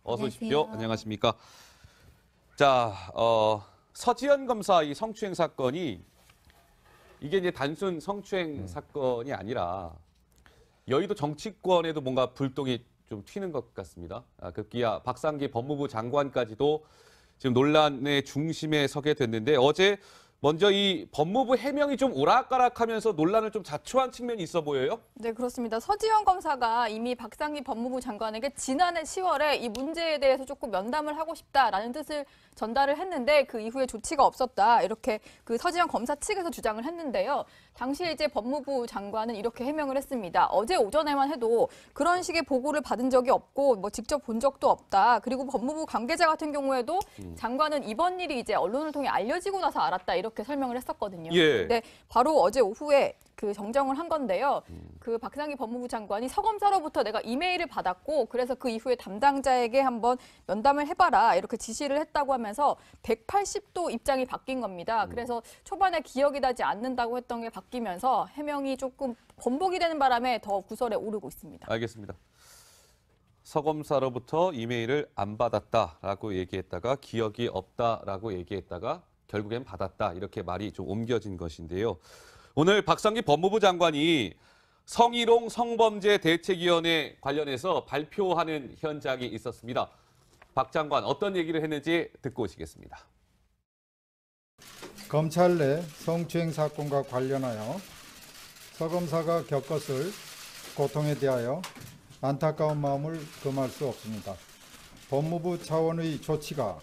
어서 오십시오. 안녕하세요. 안녕하십니까. 자, 서지현 검사 이 성추행 사건이 이게 이제 단순 성추행 사건이 아니라 여의도 정치권에도 뭔가 불똥이 좀 튀는 것 같습니다. 급기야 박상기 법무부 장관까지도 지금 논란의 중심에 서게 됐는데 어제 먼저 이 법무부 해명이 좀 오락가락하면서 논란을 좀 자초한 측면이 있어 보여요? 네, 그렇습니다. 서지현 검사가 이미 박상기 법무부 장관에게 지난해 10월에 이 문제에 대해서 조금 면담을 하고 싶다라는 뜻을 전달을 했는데 그 이후에 조치가 없었다. 이렇게 그 서지현 검사 측에서 주장을 했는데요. 당시에 이제 법무부 장관은 이렇게 해명을 했습니다. 어제 오전에만 해도 그런 식의 보고를 받은 적이 없고 뭐 직접 본 적도 없다. 그리고 법무부 관계자 같은 경우에도 장관은 이번 일이 이제 언론을 통해 알려지고 나서 알았다. 이렇게 설명을 했었거든요. 예. 근데 바로 어제 오후에 그 정정을 한 건데요. 그 박상기 법무부 장관이 서검사로부터 내가 이메일을 받았고 그래서 그 이후에 담당자에게 한번 면담을 해봐라 이렇게 지시를 했다고 하면서 180도 입장이 바뀐 겁니다. 그래서 초반에 기억이 나지 않는다고 했던 게 바뀌면서 해명이 조금 번복이 되는 바람에 더 구설에 오르고 있습니다. 알겠습니다. 서검사로부터 이메일을 안 받았다라고 얘기했다가 기억이 없다라고 얘기했다가 결국엔 받았다 이렇게 말이 좀 옮겨진 것인데요. 오늘 박상기 법무부 장관이 성희롱 성범죄 대책위원회 관련해서 발표하는 현장이 있었습니다. 박 장관 어떤 얘기를 했는지 듣고 오시겠습니다. 검찰 내 성추행 사건과 관련하여 서 검사가 겪었을 고통에 대하여 안타까운 마음을 금할 수 없습니다. 법무부 차원의 조치가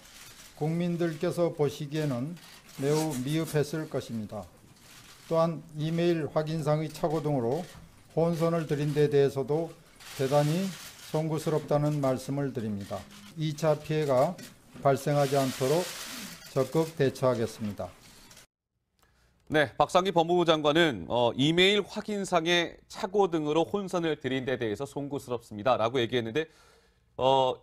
국민들께서 보시기에는 매우 미흡했을 것입니다. 또한 이메일 확인상의 착오 등으로 혼선을 드린 데 대해서도 대단히 송구스럽다는 말씀을 드립니다. 2차 피해가 발생하지 않도록 적극 대처하겠습니다. 네, 박상기 법무부 장관은 이메일 확인상의 착오 등으로 혼선을 드린 데 대해서 송구스럽습니다라고 얘기했는데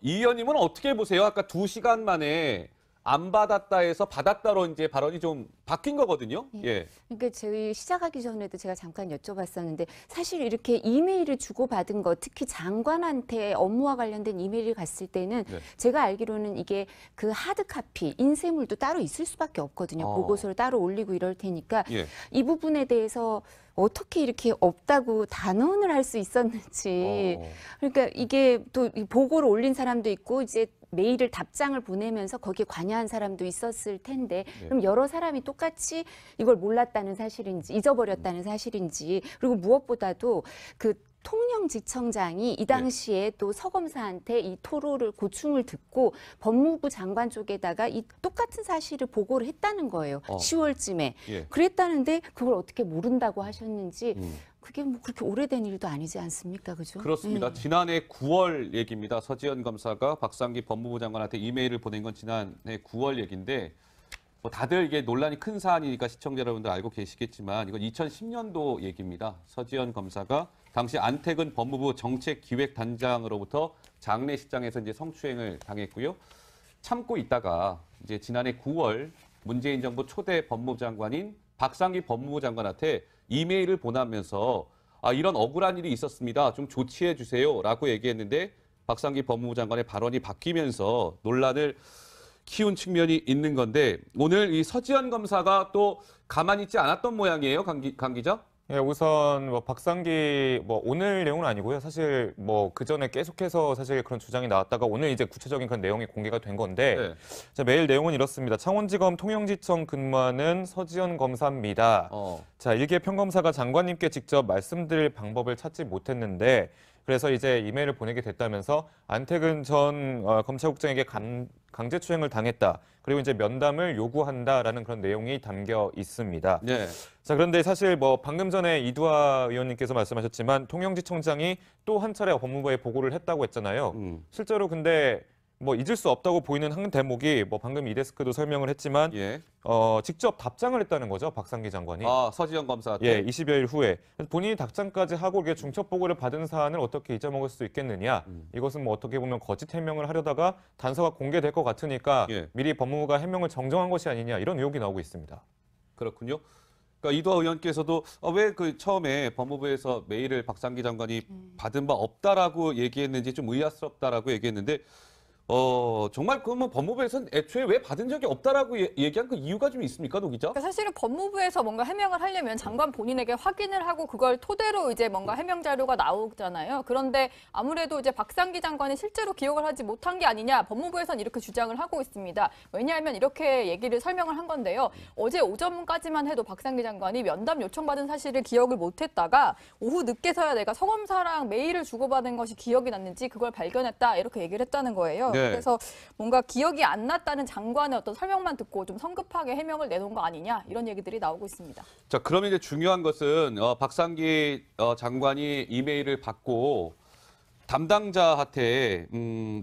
이 의원님은 어떻게 보세요? 아까 2시간 만에 안 받았다 해서 받았다로 이제 발언이 좀 바뀐 거거든요. 예. 그러니까 저희 시작하기 전에도 제가 잠깐 여쭤봤었는데 사실 이렇게 이메일을 주고받은 거 특히 장관한테 업무와 관련된 이메일이 갔을 때는 네. 제가 알기로는 이게 그 하드 카피, 인쇄물도 따로 있을 수밖에 없거든요. 보고서를 따로 올리고 이럴 테니까 예. 이 부분에 대해서 어떻게 이렇게 없다고 단언을 할 수 있었는지 그러니까 이게 또 보고를 올린 사람도 있고 이제 메일을 답장을 보내면서 거기에 관여한 사람도 있었을 텐데 그럼 여러 사람이 똑같이 이걸 몰랐다는 사실인지 잊어버렸다는 사실인지 그리고 무엇보다도 그 통영지청장이 이 당시에 또 서검사한테 이 토로를 고충을 듣고 법무부 장관 쪽에다가 이 똑같은 사실을 보고를 했다는 거예요. 10월쯤에. 예. 그랬다는데 그걸 어떻게 모른다고 하셨는지 그게 뭐 그렇게 오래된 일도 아니지 않습니까? 그죠? 그렇습니다. 지난해 9월 얘기입니다. 서지현 검사가 박상기 법무부 장관한테 이메일을 보낸 건 지난해 9월 얘기인데 뭐 다들 이게 논란이 큰 사안이니까 시청자 여러분들 알고 계시겠지만 이건 2010년도 얘기입니다. 서지현 검사가 당시 안태근 법무부 정책기획단장으로부터 장례식장에서 이제 성추행을 당했고요. 참고 있다가 이제 지난해 9월 문재인 정부 초대 법무부 장관인 박상기 법무부 장관한테 이메일을 보내면서 이런 억울한 일이 있었습니다. 좀 조치해 주세요라고 얘기했는데 박상기 법무부 장관의 발언이 바뀌면서 논란을 키운 측면이 있는 건데 오늘 이 서지현 검사가 또 가만히 있지 않았던 모양이에요, 강 기자? 예, 우선 박상기 오늘 내용은 아니고요. 사실 그 전에 계속해서 사실 그런 주장이 나왔다가 오늘 이제 구체적인 그런 내용이 공개가 된 건데 네. 자, 메일 내용은 이렇습니다. 창원지검 통영지청 근무하는 서지현 검사입니다. 자, 일개 평검사가 장관님께 직접 말씀드릴 방법을 찾지 못했는데 그래서 이제 이메일을 보내게 됐다면서 안태근 전 검찰국장에게 강제추행을 당했다. 그리고 이제 면담을 요구한다라는 그런 내용이 담겨 있습니다. 네. 자, 그런데 사실 방금 전에 이두하 의원님께서 말씀하셨지만 통영지청장이 또 한 차례 법무부에 보고를 했다고 했잖아요. 실제로 근데 잊을 수 없다고 보이는 한 대목이 방금 이데스크도 설명을 했지만 예. 직접 답장을 했다는 거죠. 박상기 장관이. 서지현 검사한테. 예, 20여일 후에 본인이 답장까지 하고 이게 중첩 보고를 받은 사안을 어떻게 잊어먹을 수 있겠느냐. 이것은 어떻게 보면 거짓 해명을 하려다가 단서가 공개될 것 같으니까 예. 미리 법무부가 해명을 정정한 것이 아니냐 이런 의혹이 나오고 있습니다. 그렇군요. 그러니까 이두하 의원께서도 왜 그 처음에 법무부에서 메일을 박상기 장관이 받은 바 없다라고 얘기했는지 좀 의아스럽다라고 얘기했는데 정말 그 뭐 법무부에서는 애초에 왜 받은 적이 없다라고 얘기한 그 이유가 좀 있습니까, 노 기자? 그러니까 사실은 법무부에서 뭔가 해명을 하려면 장관 본인에게 확인을 하고 그걸 토대로 이제 뭔가 해명 자료가 나오잖아요. 그런데 아무래도 이제 박상기 장관이 실제로 기억을 하지 못한 게 아니냐, 법무부에서는 이렇게 주장을 하고 있습니다. 왜냐하면 이렇게 얘기를 설명을 한 건데요. 어제 오전까지만 해도 박상기 장관이 면담 요청받은 사실을 기억을 못했다가 오후 늦게서야 내가 서검사랑 메일을 주고받은 것이 기억이 났는지 그걸 발견했다, 이렇게 얘기를 했다는 거예요. 네. 그래서 뭔가 기억이 안 났다는 장관의 어떤 설명만 듣고 좀 성급하게 해명을 내놓은 거 아니냐, 이런 얘기들이 나오고 있습니다. 자, 그러면 이제 중요한 것은 박상기 장관이 이메일을 받고 담당자한테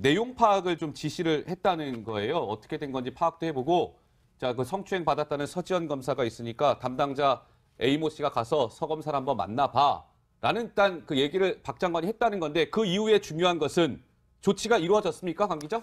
내용 파악을 좀 지시를 했다는 거예요. 어떻게 된 건지 파악도 해보고, 자, 그 성추행 받았다는 서지현 검사가 있으니까 담당자 A모 씨가 가서 서 검사를 한번 만나봐라는 일단 그 얘기를 박 장관이 했다는 건데, 그 이후에 중요한 것은 조치가 이루어졌습니까, 강 기자?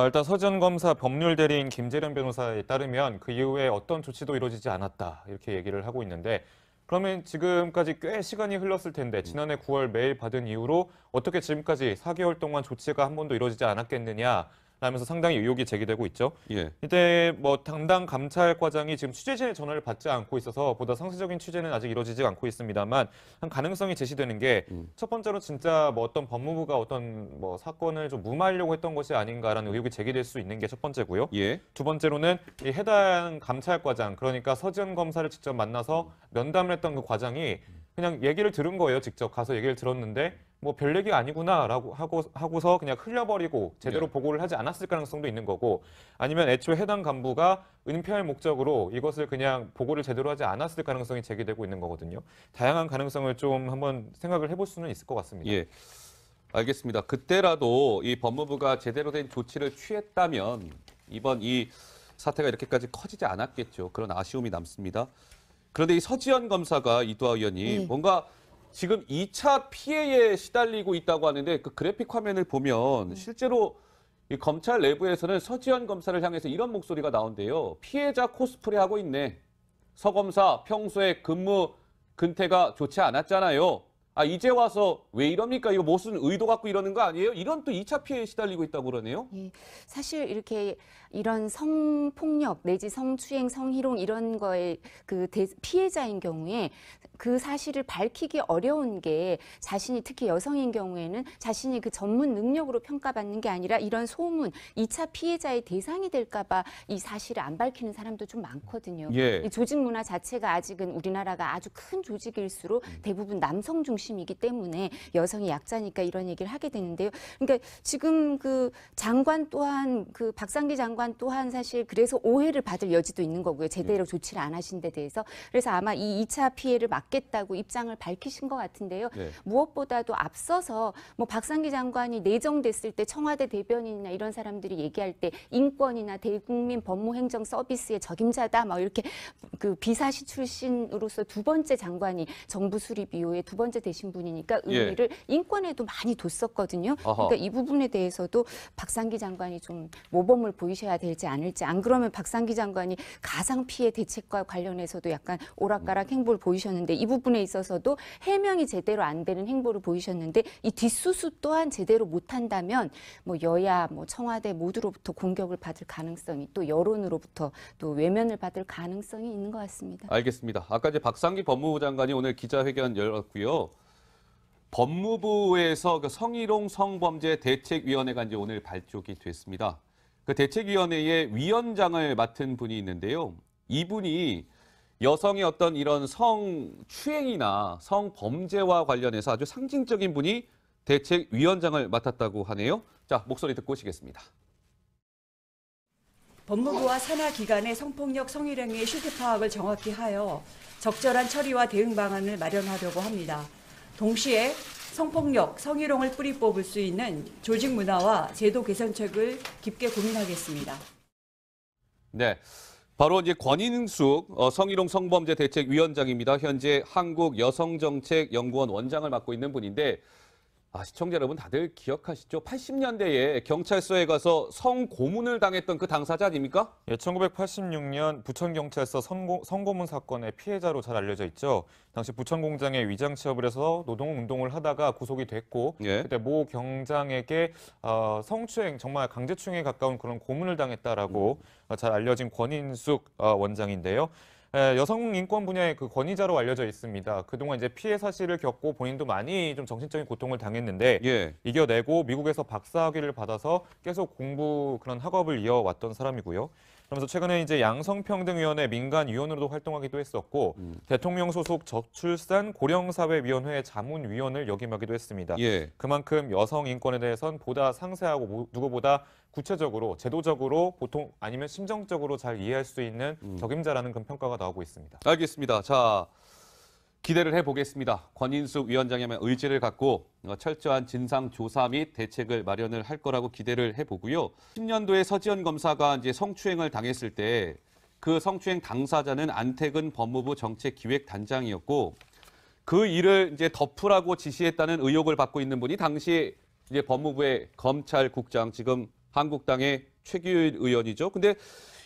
일단 서지현 검사 법률 대리인 김재련 변호사에 따르면 그 이후에 어떤 조치도 이루어지지 않았다, 이렇게 얘기를 하고 있는데, 그러면 지금까지 꽤 시간이 흘렀을 텐데 지난해 9월 메일 받은 이후로 어떻게 지금까지 4개월 동안 조치가 한 번도 이루어지지 않았겠느냐 라면서 상당히 의혹이 제기되고 있죠. 예. 이때 뭐 담당 감찰과장이 지금 취재진의 전화를 받지 않고 있어서 보다 상세적인 취재는 아직 이루어지지 않고 있습니다만, 한 가능성이 제시되는 게 첫 번째로 진짜 뭐 어떤 법무부가 어떤 뭐 사건을 좀 무마하려고 했던 것이 아닌가라는 의혹이 제기될 수 있는 게 첫 번째고요. 예. 두 번째로는 이 해당 감찰과장, 그러니까 서지현 검사를 직접 만나서 면담을 했던 그 과장이 그냥 얘기를 들은 거예요. 직접 가서 얘기를 들었는데 뭐 별 얘기 아니구나라고 하고서 그냥 흘려버리고 제대로 네. 보고를 하지 않았을 가능성도 있는 거고, 아니면 애초에 해당 간부가 은폐할 목적으로 이것을 그냥 보고를 제대로 하지 않았을 가능성이 제기되고 있는 거거든요. 다양한 가능성을 좀 한번 생각을 해볼 수는 있을 것 같습니다. 예. 알겠습니다. 그때라도 이 법무부가 제대로 된 조치를 취했다면 이번 이 사태가 이렇게까지 커지지 않았겠죠. 그런 아쉬움이 남습니다. 그런데 이 서지현 검사가, 이두아 의원님, 뭔가 지금 2차 피해에 시달리고 있다고 하는데, 그 그래픽 화면을 보면 실제로 이 검찰 내부에서는 서지현 검사를 향해서 이런 목소리가 나온대요. 피해자 코스프레하고 있네. 서 검사 평소에 근무 근태가 좋지 않았잖아요. 아, 이제 와서 왜 이럽니까? 이거 무슨 의도 갖고 이러는 거 아니에요? 이런 또 2차 피해에 시달리고 있다고 그러네요. 예, 사실 이렇게 이런 성폭력 내지 성추행, 성희롱 이런 거에 그 피해자인 경우에 그 사실을 밝히기 어려운 게, 자신이 특히 여성인 경우에는 자신이 그 전문 능력으로 평가받는 게 아니라 이런 소문, 2차 피해자의 대상이 될까 봐 이 사실을 안 밝히는 사람도 좀 많거든요. 예. 이 조직 문화 자체가 아직은 우리나라가 아주 큰 조직일수록 대부분 남성 중심이기 때문에 여성이 약자니까 이런 얘기를 하게 되는데요. 그러니까 지금 그 장관 또한, 그 박상기 장관 또한 사실 그래서 오해를 받을 여지도 있는 거고요. 제대로 조치를 안 하신 데 대해서. 그래서 아마 이 2차 피해를 막겠다고 입장을 밝히신 것 같은데요. 네. 무엇보다도 앞서서 뭐 박상기 장관이 내정됐을 때 청와대 대변인이나 이런 사람들이 얘기할 때 인권이나 대국민 법무행정 서비스의 적임자다 막 이렇게 그 비사시 출신으로서 두 번째 장관이 정부 수립 이후에 두 번째 되신 분이니까 의미를 인권에도 많이 뒀었거든요. 그러니까 이 부분에 대해서도 박상기 장관이 좀 모범을 보이셔야 되지 않을지. 안 그러면 박상기 장관이 가상 피해 대책과 관련해서도 약간 오락가락 행보를 보이셨는데, 이 부분에 있어서도 해명이 제대로 안 되는 행보를 보이셨는데, 이 뒷수습 또한 제대로 못한다면 뭐 여야, 뭐 청와대 모두로부터 공격을 받을 가능성이, 또 여론으로부터 또 외면을 받을 가능성이 있는 것 같습니다. 알겠습니다. 아까 이제 박상기 법무부 장관이 오늘 기자회견 열었고요. 법무부에서 그 성희롱 성범죄 대책위원회가 이제 오늘 발족이 됐습니다. 그 대책위원회의 위원장을 맡은 분이 있는데요. 이분이 여성의 어떤 이런 성추행이나 성범죄와 관련해서 아주 상징적인 분이 대책위원장을 맡았다고 하네요. 자, 목소리 듣고 오시겠습니다. 법무부와 산하기관의 성폭력, 성희롱의 실태 파악을 정확히 하여 적절한 처리와 대응 방안을 마련하려고 합니다. 동시에 성폭력, 성희롱을 뿌리 뽑을 수 있는 조직 문화와 제도 개선책을 깊게 고민하겠습니다. 네, 바로 이제 권인숙 성희롱 성범죄 대책위원장입니다. 현재 한국여성정책연구원 원장을 맡고 있는 분인데, 시청자 여러분 다들 기억하시죠? 80년대에 경찰서에 가서 성고문을 당했던 그 당사자 아닙니까? 예, 1986년 부천경찰서 성고문 사건의 피해자로 잘 알려져 있죠. 당시 부천 공장에 위장 취업을 해서 노동운동을 하다가 구속이 됐고 예. 그때 모 경장에게 성추행, 정말 강제추행에 가까운 그런 고문을 당했다라고 잘 알려진 권인숙 원장인데요. 여성 인권 분야의 그 권위자로 알려져 있습니다. 그동안 이제 피해 사실을 겪고 본인도 많이 좀 정신적인 고통을 당했는데 예. 이겨내고 미국에서 박사학위를 받아서 계속 그런 학업을 이어왔던 사람이고요. 그러면서 최근에 이제 양성평등위원회 민간위원으로도 활동하기도 했었고 대통령 소속 저출산 고령사회위원회 자문위원을 역임하기도 했습니다. 예. 그만큼 여성 인권에 대해선 보다 상세하고 누구보다 구체적으로 제도적으로 보통 아니면 심정적으로 잘 이해할 수 있는 적임자라는 그런 평가가 나오고 있습니다. 알겠습니다. 자, 기대를 해보겠습니다. 권인숙 위원장의 의지를 갖고 철저한 진상조사 및 대책을 마련을 할 거라고 기대를 해보고요. 10년도에 서지현 검사가 이제 성추행을 당했을 때 그 성추행 당사자는 안태근 법무부 정책기획단장이었고 그 일을 이제 덮으라고 지시했다는 의혹을 받고 있는 분이 당시 이제 법무부의 검찰국장, 지금 한국당의 최규일 의원이죠. 근데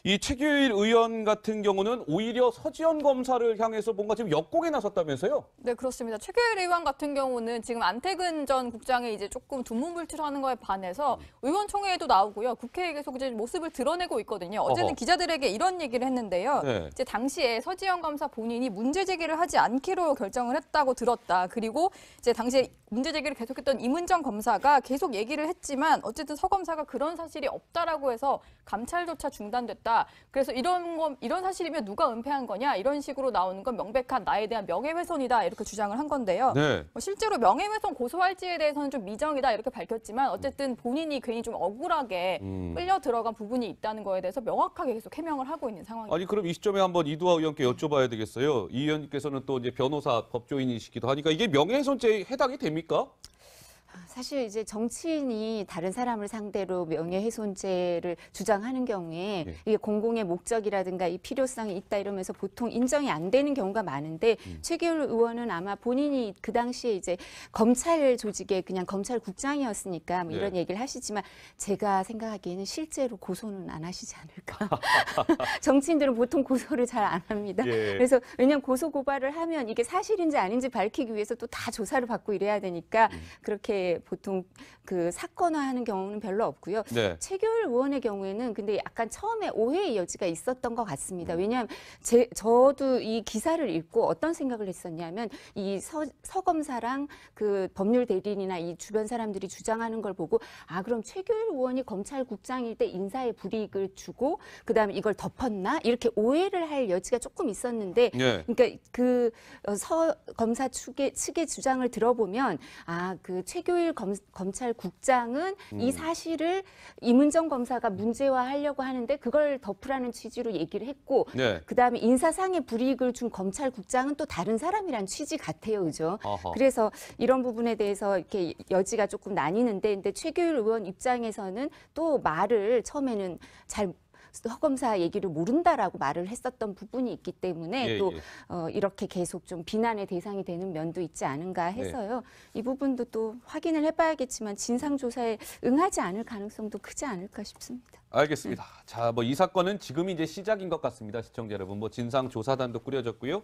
이 최규일 의원 같은 경우는 오히려 서지현 검사를 향해서 뭔가 지금 역공에 나섰다면서요? 네, 그렇습니다. 최규일 의원 같은 경우는 지금 안태근 전 국장이 이제 조금 두문불출하는 거에 반해서 의원총회에도 나오고요. 국회에 계속 이제 모습을 드러내고 있거든요. 어제는 기자들에게 이런 얘기를 했는데요. 네. 이제 당시에 서지현 검사 본인이 문제 제기를 하지 않기로 결정을 했다고 들었다. 그리고 이제 당시에 문제 제기를 계속했던 임은정 검사가 계속 얘기를 했지만 어쨌든 서 검사가 그런 사실이 없다라고 해서 감찰조차 중단됐다. 그래서 이런 사실이면 누가 은폐한 거냐 이런 식으로 나오는 건 명백한 나에 대한 명예훼손이다 이렇게 주장을 한 건데요. 네. 실제로 명예훼손 고소할지에 대해서는 좀 미정이다 이렇게 밝혔지만 어쨌든 본인이 괜히 좀 억울하게 끌려 들어간 부분이 있다는 거에 대해서 명확하게 계속 해명을 하고 있는 상황입니다. 아니 그럼 이 시점에 한번 이두하 의원께 여쭤봐야 되겠어요. 이 의원께서는 또 이제 변호사 법조인이시기도 하니까 이게 명예훼손죄에 해당이 됩니까? 사실 이제 정치인이 다른 사람을 상대로 명예훼손죄를 주장하는 경우에 예. 이게 공공의 목적이라든가 이 필요성이 있다 이러면서 보통 인정이 안 되는 경우가 많은데 최규일 의원은 아마 본인이 그 당시에 이제 검찰 조직의 그냥 검찰국장이었으니까 뭐 이런 얘기를 하시지만 제가 생각하기에는 실제로 고소는 안 하시지 않을까. 정치인들은 보통 고소를 잘 안 합니다. 예. 그래서 왜냐하면 고소 고발을 하면 이게 사실인지 아닌지 밝히기 위해서 또 다 조사를 받고 이래야 되니까 그렇게 보통 그 사건화하는 경우는 별로 없고요. 네. 최규일 의원의 경우에는 근데 약간 처음에 오해의 여지가 있었던 것 같습니다. 왜냐하면 저도 이 기사를 읽고 어떤 생각을 했었냐면 이 서 검사랑 그 법률 대리인이나 이 주변 사람들이 주장하는 걸 보고 그럼 최규일 의원이 검찰국장일 때 인사에 불이익을 주고 그다음에 이걸 덮었나 이렇게 오해를 할 여지가 조금 있었는데 네. 그러니까 그 서 검사 측의 주장을 들어보면 그 최규일 검찰국장은 이 사실을 임은정 검사가 문제화하려고 하는데 그걸 덮으라는 취지로 얘기를 했고 네. 그다음에 인사상의 불이익을 준 검찰국장은 또 다른 사람이란 취지 같아요. 그죠? 어허. 그래서 이런 부분에 대해서 이렇게 여지가 조금 나뉘는데 근데 최규일 의원 입장에서는 또 말을 처음에는 허 검사 얘기를 모른다라고 말을 했었던 부분이 있기 때문에 또 이렇게 계속 좀 비난의 대상이 되는 면도 있지 않은가 해서요. 이 부분도 또 확인을 해봐야겠지만 진상조사에 응하지 않을 가능성도 크지 않을까 싶습니다. 알겠습니다. 자, 뭐 이 사건은 지금이 이제 시작인 것 같습니다, 시청자 여러분. 뭐 진상조사단도 꾸려졌고요.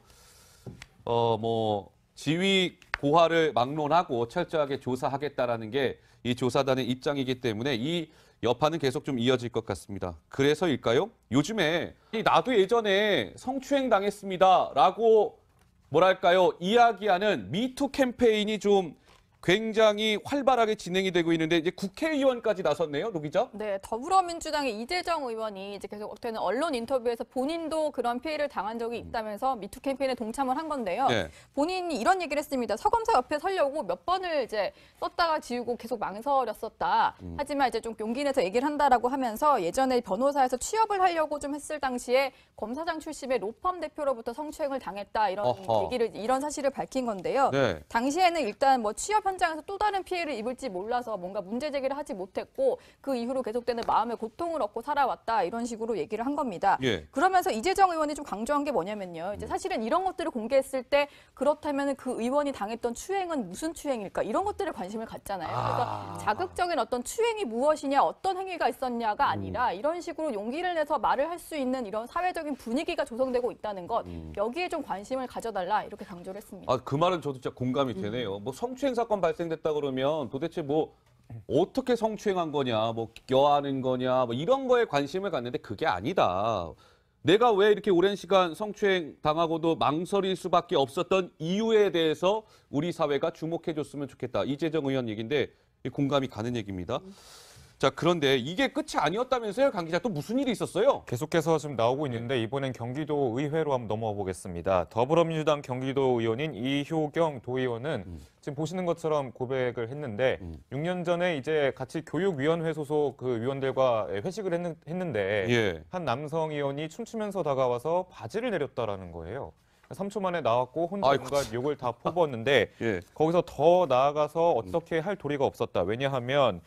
뭐 지휘 고하를 막론하고 철저하게 조사하겠다라는 게 이 조사단의 입장이기 때문에 이 여파는 계속 좀 이어질 것 같습니다. 그래서일까요? 요즘에 나도 예전에 성추행 당했습니다라고 뭐랄까요? 이야기하는 미투 캠페인이 좀 굉장히 활발하게 진행이 되고 있는데 이제 국회의원까지 나섰네요, 노 기자. 네, 더불어민주당의 이재정 의원이 이제 계속되는 언론 인터뷰에서 본인도 그런 피해를 당한 적이 있다면서 미투 캠페인에 동참을 한 건데요. 네. 본인이 이런 얘기를 했습니다. 서 검사 옆에 서려고 몇 번을 이제 썼다가 지우고 계속 망설였었다. 하지만 이제 좀 용기 내서 얘기를 한다라고 하면서 예전에 변호사에서 취업을 하려고 좀 했을 당시에 검사장 출신의 로펌 대표로부터 성추행을 당했다 이런 어허. 이런 사실을 밝힌 건데요. 네. 당시에는 일단 뭐 취업 현장에서 또 다른 피해를 입을지 몰라서 뭔가 문제 제기를 하지 못했고 그 이후로 계속되는 마음의 고통을 얻고 살아왔다 이런 식으로 얘기를 한 겁니다. 예. 그러면서 이재정 의원이 좀 강조한 게 뭐냐면요. 이제 사실은 이런 것들을 공개했을 때 그렇다면 그 의원이 당했던 추행은 무슨 추행일까 이런 것들에 관심을 갖잖아요. 그래서 자극적인 어떤 추행이 무엇이냐 어떤 행위가 있었냐가 아니라 이런 식으로 용기를 내서 말을 할 수 있는 이런 사회적인 분위기가 조성되고 있다는 것 여기에 좀 관심을 가져달라 이렇게 강조를 했습니다. 그 말은 저도 진짜 공감이 되네요. 뭐 성추행 사건 발생됐다 그러면 도대체 뭐 어떻게 성추행한 거냐, 뭐 껴안은 거냐, 뭐 이런 거에 관심을 갖는데 그게 아니다. 내가 왜 이렇게 오랜 시간 성추행 당하고도 망설일 수밖에 없었던 이유에 대해서 우리 사회가 주목해 줬으면 좋겠다. 이재정 의원 얘기인데 공감이 가는 얘기입니다. 자, 그런데 이게 끝이 아니었다면서요, 강 기자. 또 무슨 일이 있었어요? 계속해서 지금 나오고 있는데 이번엔 경기도 의회로 한번 넘어가 보겠습니다. 더불어민주당 경기도 의원인 이효경 도의원은 지금 보시는 것처럼 고백을 했는데 6년 전에 이제 같이 교육위원회 소속 그 위원들과 회식을 했는데 예. 한 남성 의원이 춤추면서 다가와서 바지를 내렸다라는 거예요. 3초 만에 나왔고 혼자 아이고, 온갖 욕을 다 퍼부었는데 예. 거기서 더 나아가서 어떻게 할 도리가 없었다. 왜냐하면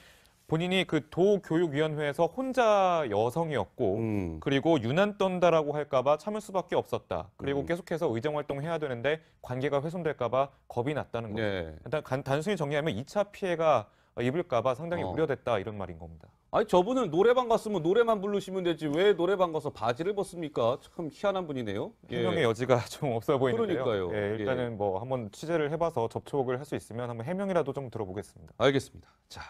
본인이 그 도교육위원회에서 혼자 여성이었고 그리고 유난 떤다라고 할까봐 참을 수밖에 없었다. 그리고 계속해서 의정활동해야 되는데 관계가 훼손될까봐 겁이 났다는 거죠. 네. 일단 단순히 정리하면 2차 피해가 입을까봐 상당히 우려됐다 이런 말인 겁니다. 아니 저분은 노래방 갔으면 노래만 부르시면 되지 왜 노래방 가서 바지를 벗습니까? 참 희한한 분이네요. 해명의 여지가 좀 없어 보이는데요. 그러니까요. 예, 일단은 뭐 한번 취재를 해봐서 접촉을 할 수 있으면 한번 해명이라도 좀 들어보겠습니다. 알겠습니다. 자.